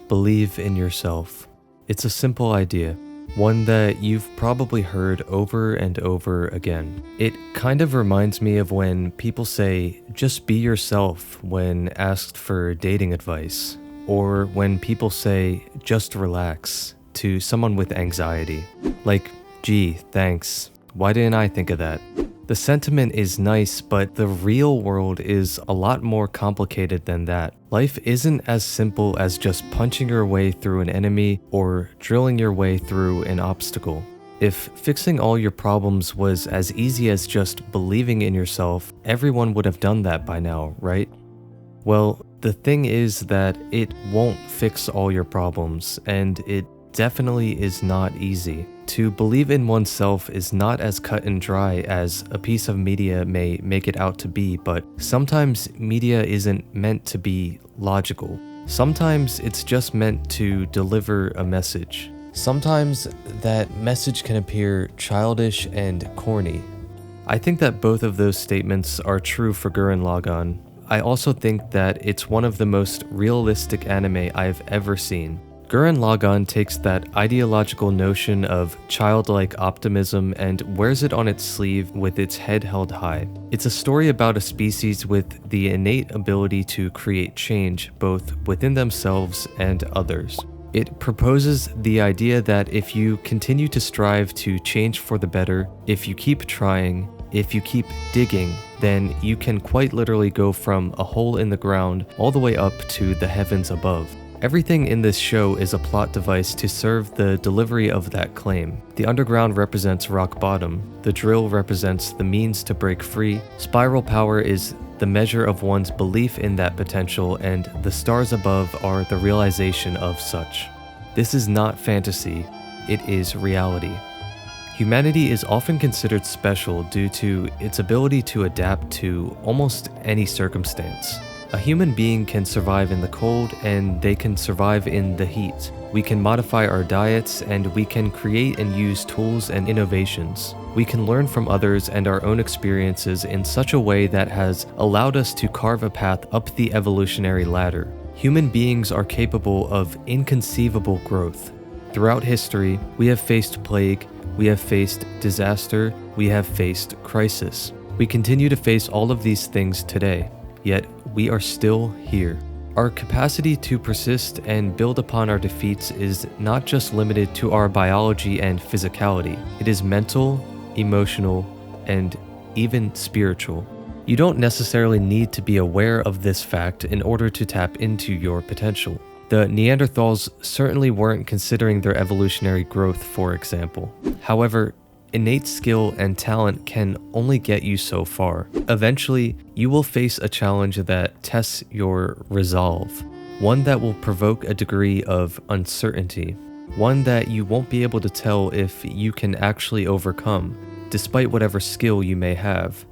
Believe in yourself. It's a simple idea, one that you've probably heard over and over again. It kind of reminds me of when people say, just be yourself when asked for dating advice, or when people say, just relax, to someone with anxiety. Like, gee, thanks. Why didn't I think of that? The sentiment is nice, but the real world is a lot more complicated than that. Life isn't as simple as just punching your way through an enemy or drilling your way through an obstacle. If fixing all your problems was as easy as just believing in yourself, everyone would have done that by now, right? Well, the thing is that it won't fix all your problems, and it definitely is not easy. To believe in oneself is not as cut and dry as a piece of media may make it out to be, but sometimes media isn't meant to be logical. Sometimes it's just meant to deliver a message. Sometimes that message can appear childish and corny. I think that both of those statements are true for Gurren Lagann. I also think that it's one of the most realistic anime I've ever seen. Gurren Lagann takes that ideological notion of childlike optimism and wears it on its sleeve with its head held high. It's a story about a species with the innate ability to create change, both within themselves and others. It proposes the idea that if you continue to strive to change for the better, if you keep trying, if you keep digging, then you can quite literally go from a hole in the ground all the way up to the heavens above. Everything in this show is a plot device to serve the delivery of that claim. The underground represents rock bottom, the drill represents the means to break free, spiral power is the measure of one's belief in that potential, and the stars above are the realization of such. This is not fantasy, it is reality. Humanity is often considered special due to its ability to adapt to almost any circumstance. A human being can survive in the cold and they can survive in the heat. We can modify our diets and we can create and use tools and innovations. We can learn from others and our own experiences in such a way that has allowed us to carve a path up the evolutionary ladder. Human beings are capable of inconceivable growth. Throughout history, we have faced plague, we have faced disaster, we have faced crisis. We continue to face all of these things today. Yet we are still here. Our capacity to persist and build upon our defeats is not just limited to our biology and physicality. It is mental, emotional, and even spiritual. You don't necessarily need to be aware of this fact in order to tap into your potential. The Neanderthals certainly weren't considering their evolutionary growth, for example. However, innate skill and talent can only get you so far. Eventually, you will face a challenge that tests your resolve, one that will provoke a degree of uncertainty, one that you won't be able to tell if you can actually overcome, despite whatever skill you may have.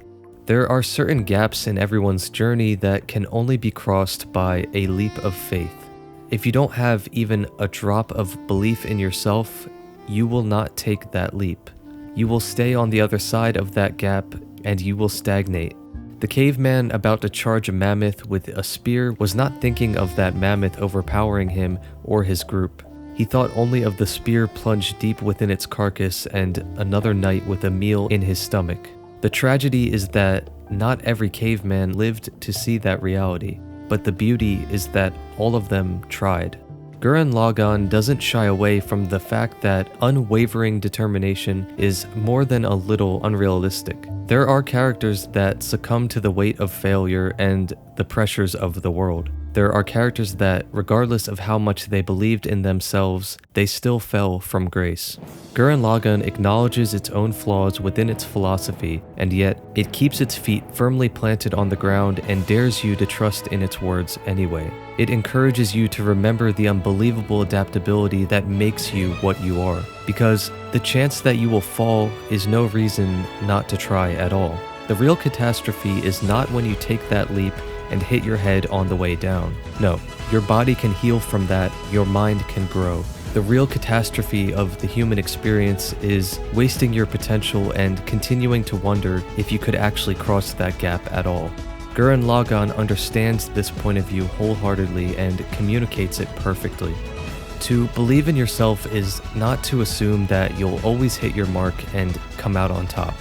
There are certain gaps in everyone's journey that can only be crossed by a leap of faith. If you don't have even a drop of belief in yourself, you will not take that leap. You will stay on the other side of that gap and you will stagnate. The caveman about to charge a mammoth with a spear was not thinking of that mammoth overpowering him or his group. He thought only of the spear plunged deep within its carcass and another night with a meal in his stomach. The tragedy is that not every caveman lived to see that reality, but the beauty is that all of them tried. Gurren Lagann doesn't shy away from the fact that unwavering determination is more than a little unrealistic. There are characters that succumb to the weight of failure and the pressures of the world. There are characters that, regardless of how much they believed in themselves, they still fell from grace. Gurren Lagann acknowledges its own flaws within its philosophy, and yet it keeps its feet firmly planted on the ground and dares you to trust in its words anyway. It encourages you to remember the unbelievable adaptability that makes you what you are, because the chance that you will fall is no reason not to try at all. The real catastrophe is not when you take that leap and hit your head on the way down. No, your body can heal from that, your mind can grow. The real catastrophe of the human experience is wasting your potential and continuing to wonder if you could actually cross that gap at all. Gurren Lagann understands this point of view wholeheartedly and communicates it perfectly. To believe in yourself is not to assume that you'll always hit your mark and come out on top.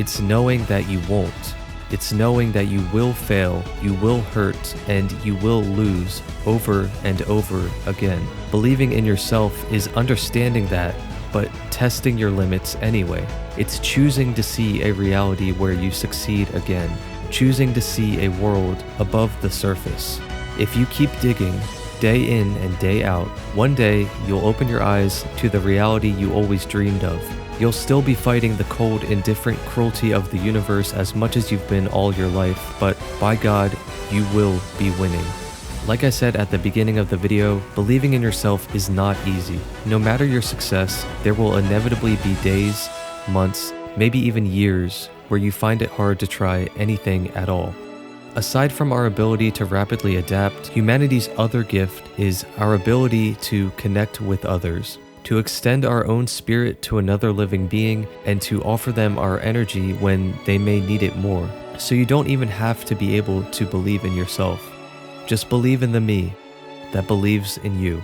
It's knowing that you won't. It's knowing that you will fail, you will hurt, and you will lose over and over again. Believing in yourself is understanding that, but testing your limits anyway. It's choosing to see a reality where you succeed again. Choosing to see a world above the surface. If you keep digging, day in and day out, one day you'll open your eyes to the reality you always dreamed of. You'll still be fighting the cold, indifferent cruelty of the universe as much as you've been all your life, but by God, you will be winning. Like I said at the beginning of the video, believing in yourself is not easy. No matter your success, there will inevitably be days, months, maybe even years where you find it hard to try anything at all. Aside from our ability to rapidly adapt, humanity's other gift is our ability to connect with others, to extend our own spirit to another living being, and to offer them our energy when they may need it more. So you don't even have to be able to believe in yourself. Just believe in the me that believes in you.